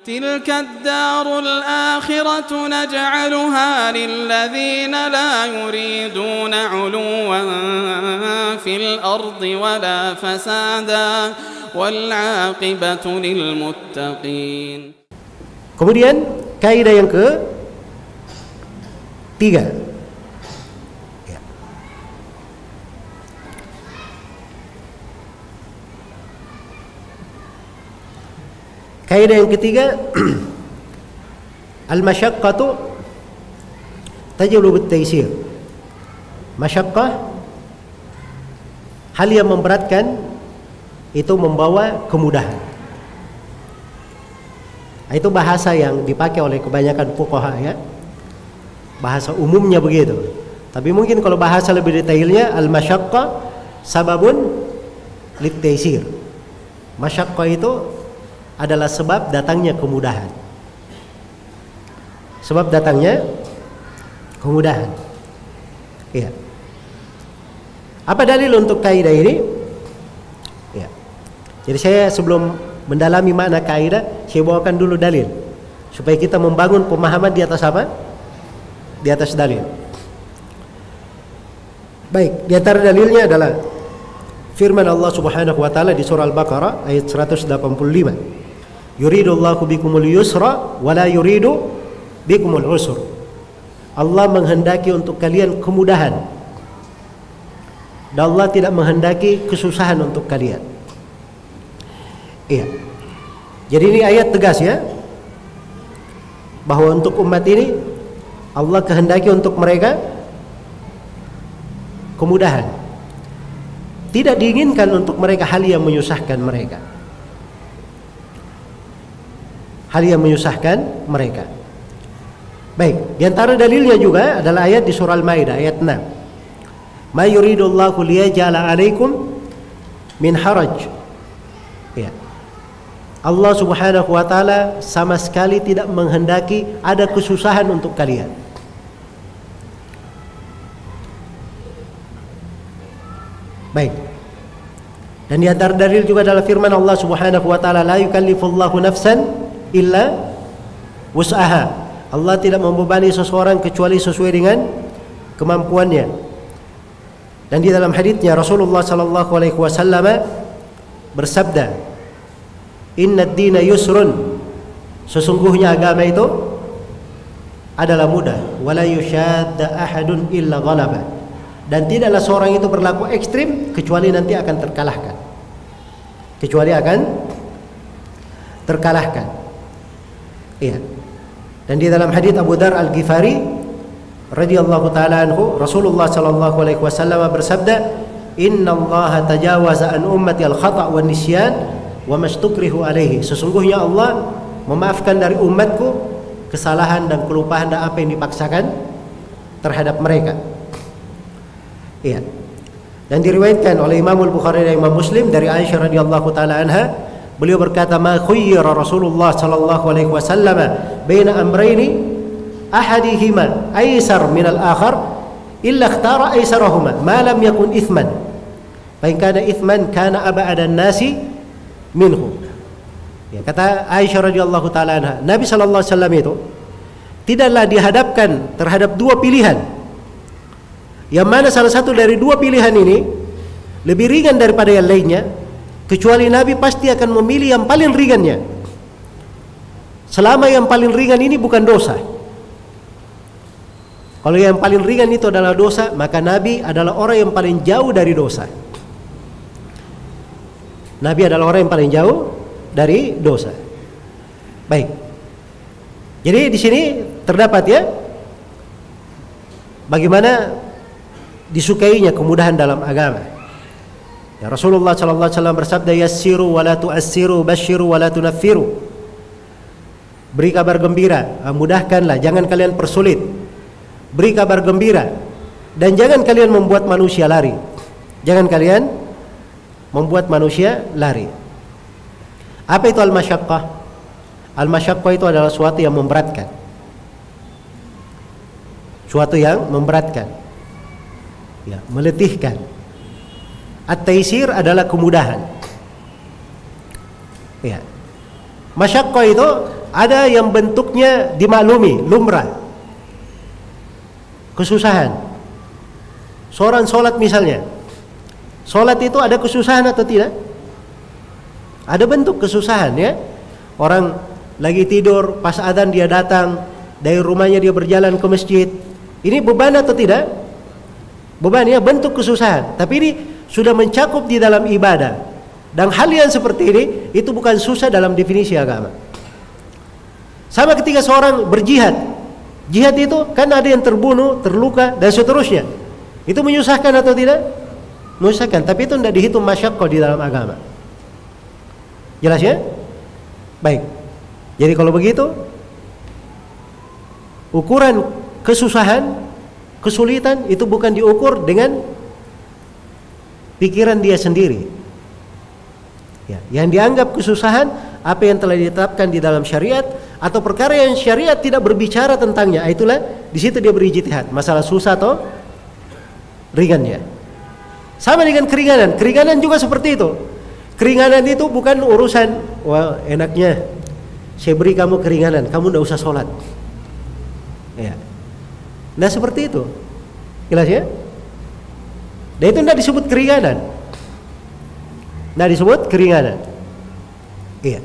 تلك الدار الآخرة نجعلها للذين لا يريدون علوا في الأرض ولا فسادا والعاقبة للمتقين. Kemudian kaidah yang ketiga, kaidah yang ketiga, al-masyaqqatu tajlubu at-taysir. Masyaqqah, hal yang memberatkan itu membawa kemudahan. Itu bahasa yang dipakai oleh kebanyakan fuqaha, ya. Bahasa umumnya begitu. Tapi mungkin kalau bahasa lebih detailnya, al-masyaqqah sababun lit-taysir. Masyaqqah itu adalah sebab datangnya kemudahan. Sebab datangnya kemudahan. Iya. Apa dalil untuk kaidah ini? Ya. Jadi saya sebelum mendalami makna kaidah, saya bawakan dulu dalil supaya kita membangun pemahaman di atas apa? Di atas dalil. Baik, di antara dalilnya adalah firman Allah Subhanahu wa taala di surah Al-Baqarah ayat 185. Yuridullahu bikumul yusra wa la yuridu bikumul usra. Allah menghendaki untuk kalian kemudahan dan Allah tidak menghendaki kesusahan untuk kalian. Iya. Jadi ini ayat tegas, ya, bahwa untuk umat ini Allah kehendaki untuk mereka kemudahan. Tidak diinginkan untuk mereka hal yang menyusahkan mereka. Hal yang menyusahkan mereka. Baik, di antara dalilnya juga adalah ayat di surah Al-Maidah ayat 6. Ma yuridullahu liyaj'ala 'alaikum min haraj. Ya. Allah Subhanahu wa taala sama sekali tidak menghendaki ada kesusahan untuk kalian. Baik. Dan di antara dalil juga adalah firman Allah Subhanahu wa taala, la yukallifullahu nafsan illa wus'aha. Allah tidak membebani seseorang kecuali sesuai dengan kemampuannya. Dan di dalam haditsnya Rasulullah sallallahu alaihi wasallam bersabda, "Inna ad-dina yusrun." Sesungguhnya agama itu adalah mudah. Wala yushadda ahadun illa ghalaba. Dan tidaklah seorang itu berlaku ekstrim kecuali nanti akan terkalahkan. Kecuali akan terkalahkan. Iya. Dan di dalam hadits Abu Dzar Al-Ghifari radhiyallahu taala anhu, Rasulullah sallallahu alaihi wasallam bersabda, "Innallaha tajawaza an ummati al-khata' wan nisyan wa mastukrihu alaihi." Sesungguhnya Allah memaafkan dari umatku kesalahan dan kelupaan dan apa yang dipaksakan terhadap mereka. Iya. Dan diriwayatkan oleh Imam Al-Bukhari dan Imam Muslim dari Aisyah radhiyallahu taala anha, beliau berkata, "Ma khuyyira Rasulullah sallallahu alaihi wasallam baina amrayni ahadihima aysar min al-akhar illa ikhtara aysarahuma ma lam yakun ithman. Fa in kana ithman kana ab'ada an-nasi minhu." Ya, kata Aisyah radhiyallahu taala anha, Nabi sallallahu alaihi wasallam itu tidaklah dihadapkan terhadap dua pilihan, yang mana salah satu dari dua pilihan ini lebih ringan daripada yang lainnya, kecuali Nabi pasti akan memilih yang paling ringannya, selama yang paling ringan ini bukan dosa. Kalau yang paling ringan itu adalah dosa, maka Nabi adalah orang yang paling jauh dari dosa. Nabi adalah orang yang paling jauh dari dosa. Baik. Jadi di sini terdapat, ya, bagaimana disukainya kemudahan dalam agama. Ya, Rasulullah sallallahu alaihi wasallam bersabda, "Yassiru wa la tu'assiru, basyiru wa la tunaffiru." Beri kabar gembira, mudahkanlah, jangan kalian persulit. Beri kabar gembira dan jangan kalian membuat manusia lari. Jangan kalian membuat manusia lari. Apa itu al-masyaqqah? Al-masyaqqah itu adalah suatu yang memberatkan. Suatu yang memberatkan. Ya, meletihkan. At-taysir adalah kemudahan. Ya. Masyaqqah itu ada yang bentuknya dimaklumi, lumrah. Kesusahan. Seorang sholat misalnya. Sholat itu ada kesusahan atau tidak? Ada bentuk kesusahan ya. Orang lagi tidur, pas adzan dia datang, dari rumahnya dia berjalan ke masjid. Ini beban atau tidak? Beban ya, bentuk kesusahan. Tapi ini sudah mencakup di dalam ibadah. Dan hal yang seperti ini itu bukan susah dalam definisi agama. Sama ketika seorang berjihad. Jihad itu kan ada yang terbunuh, terluka dan seterusnya. Itu menyusahkan atau tidak? Menyusahkan, tapi itu tidak dihitung masyaqqah di dalam agama. Jelas ya? Baik. Jadi kalau begitu, ukuran kesusahan, kesulitan itu bukan diukur dengan pikiran dia sendiri. Ya, yang dianggap kesusahan apa yang telah ditetapkan di dalam syariat atau perkara yang syariat tidak berbicara tentangnya, itulah di situ dia berijtihad. Masalah susah atau ringannya. Sama dengan keringanan. Keringanan juga seperti itu. Keringanan itu bukan urusan wah enaknya saya beri kamu keringanan, kamu tidak usah sholat. Ya. Nah seperti itu. Jelas ya? Dan itu tidak disebut keringanan. Tidak disebut keringanan. Iya.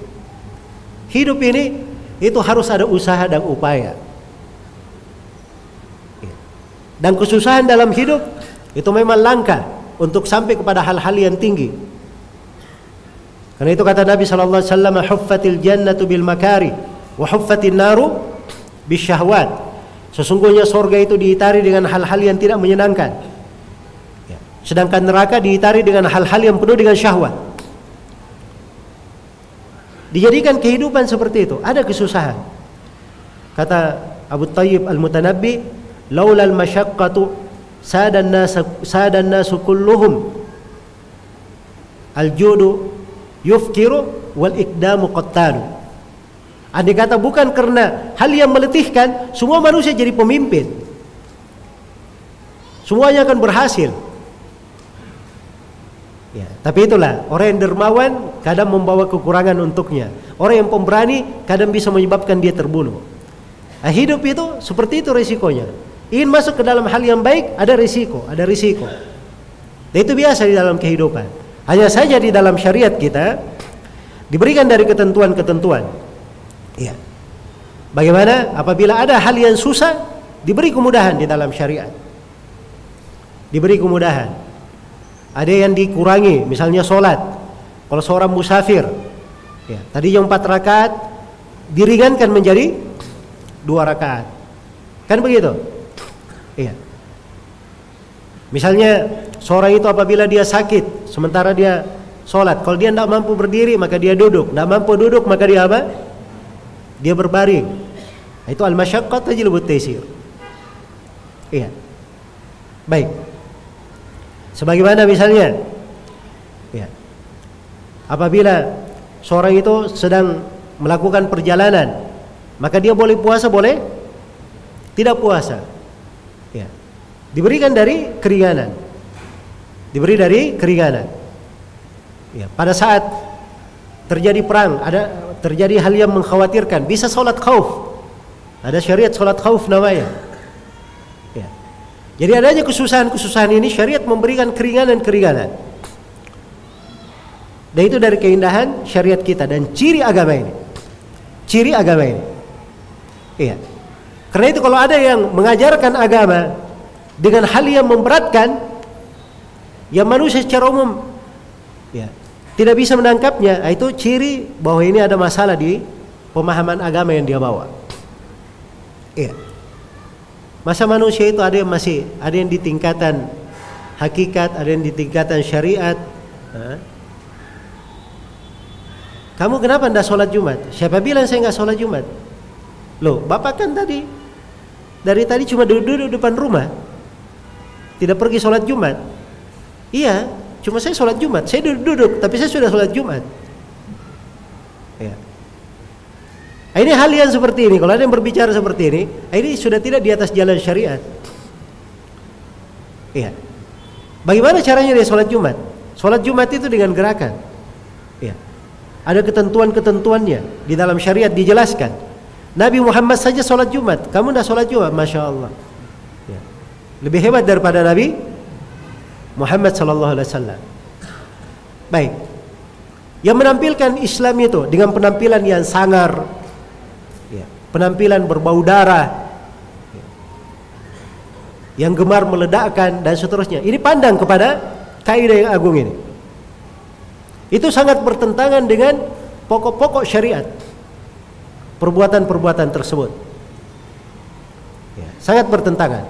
Hidup ini itu harus ada usaha dan upaya. Iya. Dan kesusahan dalam hidup itu memang langka untuk sampai kepada hal-hal yang tinggi. Karena itu kata Nabi sallallahu alaihi wasallam, "Huffatil jannatu bil makari wa huffatin naru bisyahwat." Sesungguhnya surga itu diitari dengan hal-hal yang tidak menyenangkan. Ya. Sedangkan neraka diitari dengan hal-hal yang penuh dengan syahwat. Dijadikan kehidupan seperti itu, ada kesusahan. Kata Abu Thayyib Al-Mutanabbi, "Laulal masyaqqatu sadan nasu kulluhum al-judu yufkiru wal ikdamu qattalu." Andai kata bukan karena hal yang meletihkan, semua manusia jadi pemimpin. Semuanya akan berhasil. Ya, tapi itulah orang yang dermawan kadang membawa kekurangan untuknya. Orang yang pemberani kadang bisa menyebabkan dia terbunuh. Nah, hidup itu seperti itu risikonya. Ingin masuk ke dalam hal yang baik ada risiko, ada risiko. Dan itu biasa di dalam kehidupan. Hanya saja di dalam syariat kita diberikan dari ketentuan-ketentuan. Ya. Bagaimana apabila ada hal yang susah, diberi kemudahan di dalam syariat. Diberi kemudahan. Ada yang dikurangi, misalnya sholat. Kalau seorang musafir, ya, tadi yang 4 rakaat diringankan menjadi 2 rakaat. Kan begitu? Iya. Misalnya seorang itu apabila dia sakit, sementara dia sholat, kalau dia tidak mampu berdiri maka dia duduk, tidak mampu duduk maka dia apa? Dia berbaring. Itu al-masyaqqah tajlibut taysir. Iya. Baik. Sebagaimana misalnya, ya, apabila seorang itu sedang melakukan perjalanan, maka dia boleh puasa, boleh tidak puasa. Ya. Diberikan dari keringanan. Diberi dari keringanan. Ya, pada saat terjadi perang, ada terjadi hal yang mengkhawatirkan, bisa sholat khauf. Ada syariat sholat khauf namanya. Ya. Jadi adanya kesusahan-kesusahan ini syariat memberikan keringanan-keringanan. Dan itu dari keindahan syariat kita dan ciri agama ini. Ciri agama ini. Iya. Karena itu kalau ada yang mengajarkan agama dengan hal yang memberatkan, yang manusia secara umum ya, tidak bisa menangkapnya, itu ciri bahwa ini ada masalah di pemahaman agama yang dia bawa. Iya. Masa manusia itu ada yang di tingkatan hakikat, ada yang di tingkatan syariat. Kamu kenapa tidak sholat Jumat? Siapa bilang saya nggak sholat Jumat? Loh, bapak kan dari tadi cuma duduk depan rumah, tidak pergi sholat Jumat. Iya, cuma saya sholat Jumat. Saya duduk, tapi saya sudah sholat Jumat. Ya. Ini hal yang seperti ini. Kalau ada yang berbicara seperti ini sudah tidak di atas jalan syariat. Iya. Bagaimana caranya dia sholat Jumat? Sholat Jumat itu dengan gerakan. Iya. Ada ketentuan-ketentuannya di dalam syariat dijelaskan. Nabi Muhammad saja sholat Jumat, kamu tidak sholat Jumat, masya Allah. Ya. Lebih hebat daripada Nabi Muhammad sallallahu alaihi wasallam. Baik. Yang menampilkan Islam itu dengan penampilan yang sangar, ya, penampilan berbau darah, ya, yang gemar meledakkan dan seterusnya. Ini pandang kepada kaidah yang agung ini. Itu sangat bertentangan dengan pokok-pokok syariat. Perbuatan-perbuatan tersebut, ya, sangat bertentangan.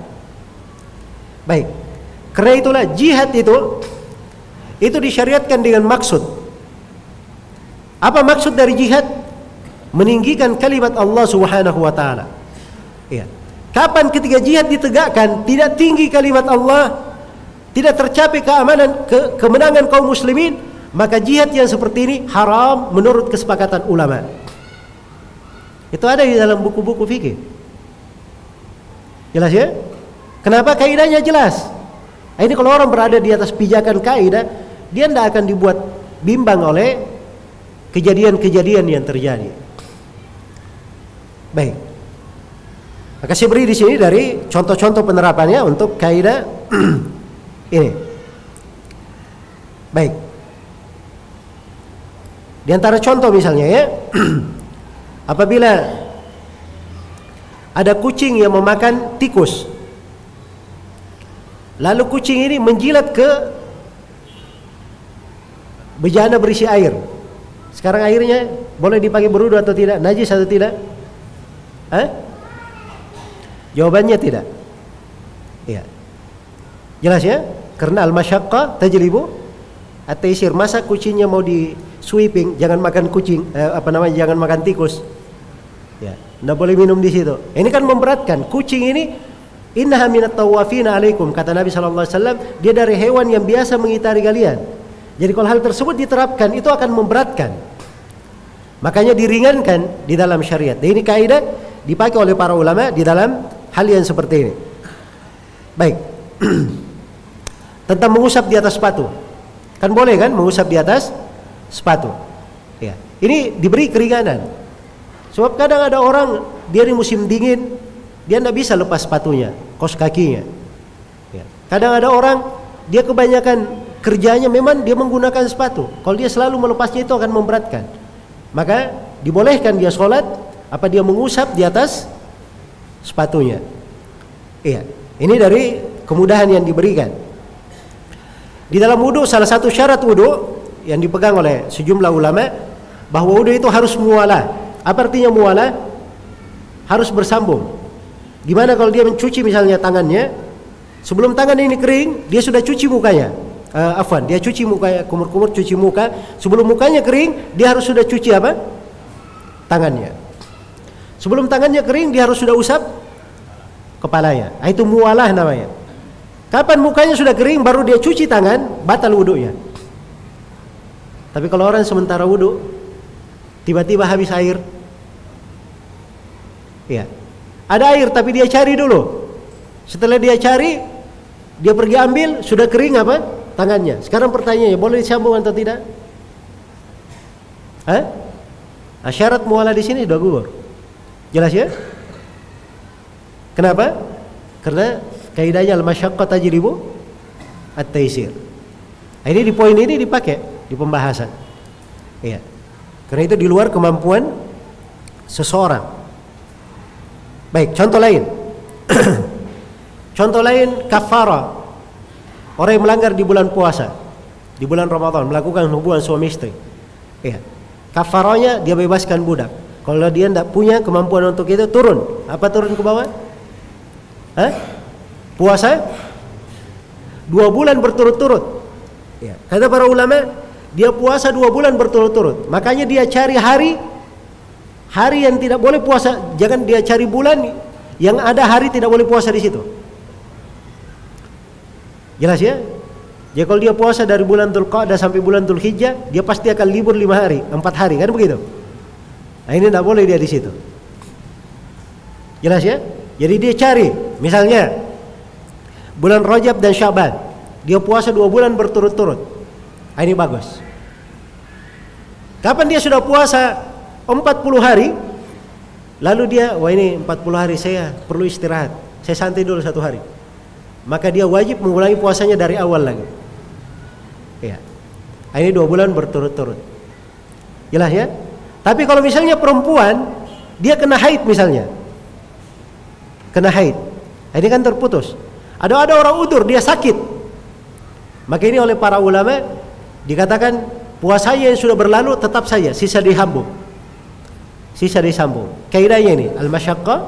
Baik. Karena itulah jihad itu disyariatkan dengan maksud. Apa maksud dari jihad? Meninggikan kalimat Allah Subhanahu wa taala. Ya. Kapan ketika jihad ditegakkan tidak tinggi kalimat Allah, tidak tercapai kemenangan kaum muslimin, maka jihad yang seperti ini haram menurut kesepakatan ulama. Itu ada di dalam buku-buku fikih. Jelas ya? Kenapa? Kaidahnya jelas. Ini kalau orang berada di atas pijakan kaidah, dia tidak akan dibuat bimbang oleh kejadian-kejadian yang terjadi. Baik. Maka saya beri di sini dari contoh-contoh penerapannya untuk kaidah ini. Baik. Di antara contoh misalnya ya, apabila ada kucing yang memakan tikus, lalu kucing ini menjilat ke bejana berisi air. Sekarang airnya boleh dipakai berwudu atau tidak? Najis atau tidak? Jawabannya tidak. Ya. Jelas ya? Karena al-masyaqqah tajlibu at-taysir. Masa kucingnya mau di sweeping, jangan makan kucing, jangan makan tikus. Ya, enggak boleh minum di situ. Ini kan memberatkan. Kucing ini innaha minat tawafina alaikum, kata Nabi sallallahu alaihi wasallam, dia dari hewan yang biasa mengitari kalian. Jadi kalau hal tersebut diterapkan itu akan memberatkan. Makanya diringankan di dalam syariat. Dan ini kaidah dipakai oleh para ulama di dalam hal yang seperti ini. Baik. Tentang mengusap di atas sepatu. Kan boleh kan mengusap di atas sepatu. Ya. Ini diberi keringanan. Sebab kadang ada orang dia di musim dingin dia tidak bisa lepas sepatunya, kaos kakinya. Ya. Kadang ada orang dia kebanyakan kerjanya memang dia menggunakan sepatu. Kalau dia selalu melepasnya itu akan memberatkan. Maka dibolehkan dia sholat apa dia mengusap di atas sepatunya. Iya. Ini dari kemudahan yang diberikan. Di dalam wudu salah satu syarat wudu yang dipegang oleh sejumlah ulama bahwa wudu itu harus muwalah. Apa artinya muwalah? Harus bersambung. Gimana kalau dia mencuci misalnya tangannya, sebelum tangan ini kering, dia sudah cuci mukanya. Dia cuci mukanya, kumur-kumur cuci muka. Sebelum mukanya kering, dia harus sudah cuci apa? Tangannya. Sebelum tangannya kering, dia harus sudah usap kepalanya. Itu muwalah namanya. Kapan mukanya sudah kering, baru dia cuci tangan, batal wudunya. Tapi kalau orang sementara wudu, tiba-tiba habis air, ya, ada air tapi dia cari dulu. Setelah dia cari, dia pergi ambil, sudah kering apa? Tangannya. Sekarang pertanyaannya, boleh disambung atau tidak? Syarat muwalah di sini sudah gugur. Jelas ya? Kenapa? Karena kaidahnya al-masyaqqah tajlibu at-taysir. Ini di poin ini dipakai di pembahasan. Iya. Karena itu di luar kemampuan seseorang. Baik, contoh lain. Contoh lain kafara. Orang yang melanggar di bulan puasa, di bulan Ramadan, melakukan hubungan suami istri. Iya. Kafaranya dia bebaskan budak. Kalau dia tidak punya kemampuan untuk itu, turun. Apa turun ke bawah? Puasa 2 bulan berturut-turut. Ya. Kata para ulama, dia puasa 2 bulan berturut-turut. Makanya dia cari hari yang tidak boleh puasa. Jangan dia cari bulan yang ada hari tidak boleh puasa di situ. Jelas ya? Jadi kalau dia puasa dari bulan Dzulqa'dah sampai bulan Dzulhijjah, dia pasti akan libur 5 hari, 4 hari, kan begitu? Nah, ini tidak boleh dia di situ. Jelas ya? Jadi dia cari, misalnya bulan Rajab dan Syaban, dia puasa 2 bulan berturut-turut. Ini bagus. Kapan dia sudah puasa 40 hari, lalu dia, wah ini 40 hari saya perlu istirahat, saya santai dulu 1 hari. Maka dia wajib mengulangi puasanya dari awal lagi. Ya. Ini 2 bulan berturut-turut. Jelas ya? Tapi kalau misalnya perempuan, dia kena haid misalnya. Kena haid. Ini kan terputus. Ada orang udur, dia sakit. Maka ini oleh para ulama dikatakan puasanya yang sudah berlalu tetap saja, sisa disambung. Sisa disambung. Kaidahnya ini, al-masyaqqah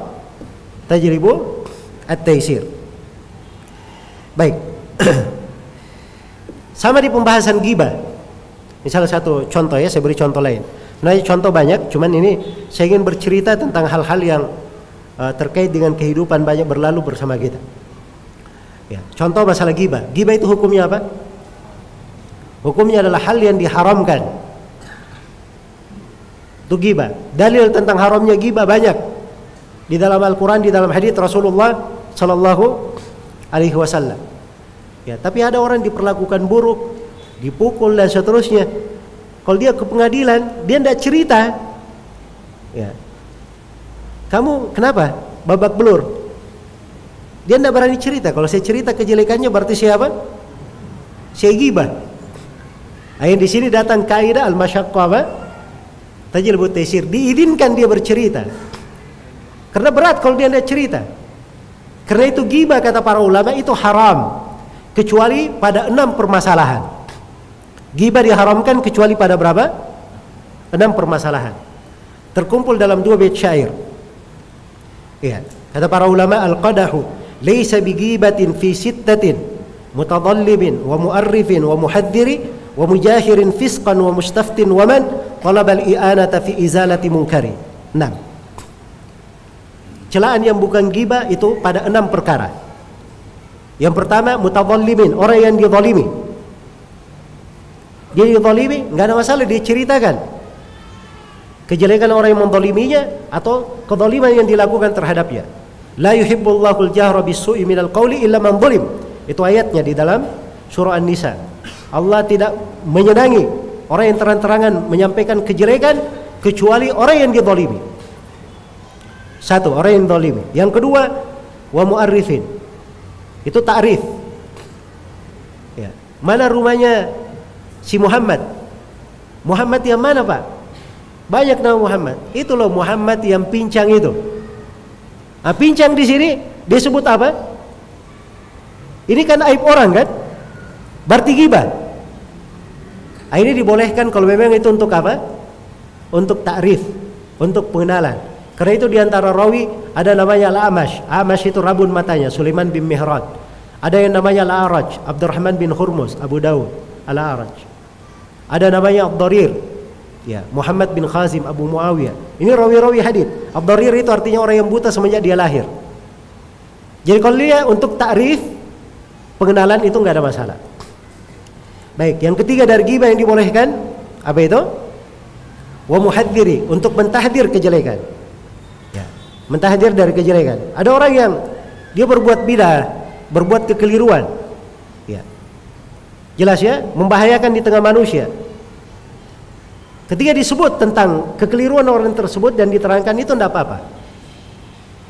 tajribu at-taysir. Baik. Sama di pembahasan ghibah. Ini salah satu contoh ya, saya beri contoh lain. Sebenarnya contoh banyak, cuman ini saya ingin bercerita tentang hal-hal yang terkait dengan kehidupan banyak berlalu bersama kita. Ya, contoh masalah ghibah. Ghibah itu hukumnya apa? Hukumnya adalah hal yang diharamkan. Itu ghibah. Dalil tentang haramnya ghibah banyak di dalam Al-Quran, di dalam hadits Rasulullah Sallallahu Alaihi Wasallam. Ya, tapi ada orang diperlakukan buruk, dipukul dan seterusnya. Kalau dia ke pengadilan, dia tidak cerita. Ya. Kamu kenapa? Babak belur. Dia tidak berani cerita. Kalau saya cerita kejelekannya berarti siapa? Saya ghibah. Ayo di sini datang kaidah al-masyaqqah apa? Tajribu at-taysir. Diizinkan dia bercerita. Karena berat kalau dia tidak cerita. Karena itu ghibah kata para ulama itu haram kecuali pada 6 permasalahan. Ghibah diharamkan kecuali pada berapa? 6 permasalahan. Terkumpul dalam 2 bait syair. Ya, kata para ulama al-qadahu laysa bighibatin fi sittatin mutadallibin wa mu'arrifin wa muhadhdhiri wa mujahirin fisqan wa mustaftin wa man talaba al-i'anata fi izalati munkari. 6. Celaan yang bukan ghibah itu pada 6 perkara. Yang pertama mutadallimin, orang yang dizalimi. Dia dizalimi, enggak ada masalah dia ceritakan kejelekan orang yang menzaliminya atau kezaliman yang dilakukan terhadapnya. La yuhibbullahu al-jahra bis-su'i minal qawli illa man zalim. Itu ayatnya di dalam surah An-Nisa. Allah tidak menyenangi orang yang terang-terangan menyampaikan kejelekan kecuali orang yang dizalimi. 1, orang yang zalimi. Yang kedua, wa mu'arrifin. Itu ta'rif. Ya. Mana rumahnya si Muhammad? Muhammad yang mana, Pak? Banyak nama Muhammad. Itu loh Muhammad yang pincang itu. Nah, pincang di sini disebut apa? Ini kan aib orang kan? Berarti ghibah. Nah, ini dibolehkan kalau memang itu untuk apa? Untuk ta'rif, untuk pengenalan. Karena itu diantara rawi ada namanya Al-Amash. Amash itu rabun matanya, Sulaiman bin Mihrad. Ada yang namanya Al-A'raj, Abdurrahman bin Hurmuz, Abu Dawud, Al-A'raj. Ada namanya Ad-Darir, ya, Muhammad bin Khazim, Abu Muawiyah. Ini rawi-rawi hadits. Ad-Darir itu artinya orang yang buta semenjak dia lahir. Jadi kalau dia untuk ta'rif, pengenalan itu enggak ada masalah. Baik, yang ketiga dari ghibah yang dibolehkan apa itu? Wa muhaddziri, untuk mentahdir kejelekan. Ya, mentahdir dari kejelekan. Ada orang yang dia berbuat bidah, berbuat kekeliruan. Ya. Jelas ya, membahayakan di tengah manusia. Ketika disebut tentang kekeliruan orang tersebut dan diterangkan itu tidak apa-apa.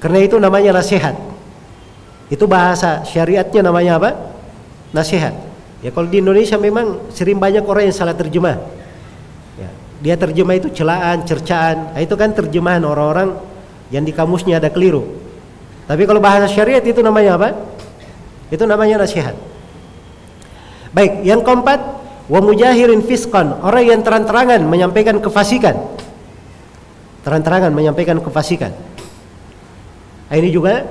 Karena itu namanya nasihat. Itu bahasa syariatnya namanya apa? Nasihat. Ya, kalau di Indonesia memang sering banyak orang yang salah terjemah. Ya, dia terjemah itu celaan, cercaan. Nah, itu kan terjemahan orang-orang yang di kamusnya ada keliru. Tapi kalau bahasa syariat itu namanya apa? Itu namanya nasihat. Baik, yang keempat, wa mujahirin fisqan, orang yang terang-terangan menyampaikan kefasikan. Terang-terangan menyampaikan kefasikan. Nah, ini juga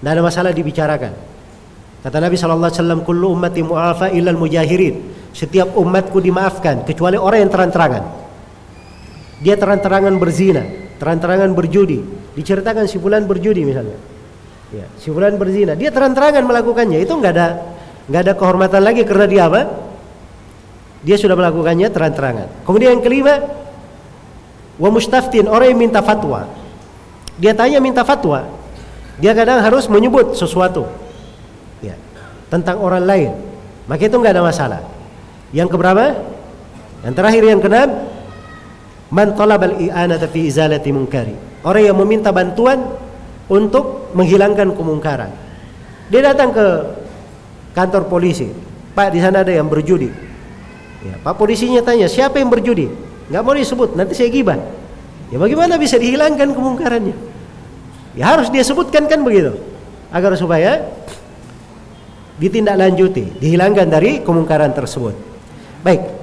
tidak ada masalah dibicarakan. Kata Nabi SAW, kullu ummati mu'afa illal mujahirin. Setiap umatku dimaafkan kecuali orang yang terang-terangan. Dia terang-terangan berzina, terang-terangan berjudi. Diceritakan si fulan berjudi misalnya. Ya, si fulan berzina, dia terang-terangan melakukannya. Itu enggak ada kehormatan lagi karena dia apa? Dia sudah melakukannya terang-terangan. Kemudian yang kelima, wa mustaftin, orang yang minta fatwa. Dia tanya minta fatwa. Dia kadang harus menyebut sesuatu, ya, tentang orang lain. Maka itu enggak ada masalah. Yang keberapa? Yang terakhir yang keenam, man talabal i'anata fi izalati munkari. Orang yang meminta bantuan untuk menghilangkan kemungkaran. Dia datang ke kantor polisi, Pak, di sana ada yang berjudi. Ya, Pak polisinya tanya, siapa yang berjudi? Nggak mau disebut, nanti saya gibah. Ya bagaimana bisa dihilangkan kemungkarannya? Ya harus dia sebutkan kan begitu, agar supaya ditindaklanjuti, dihilangkan dari kemungkaran tersebut. Baik.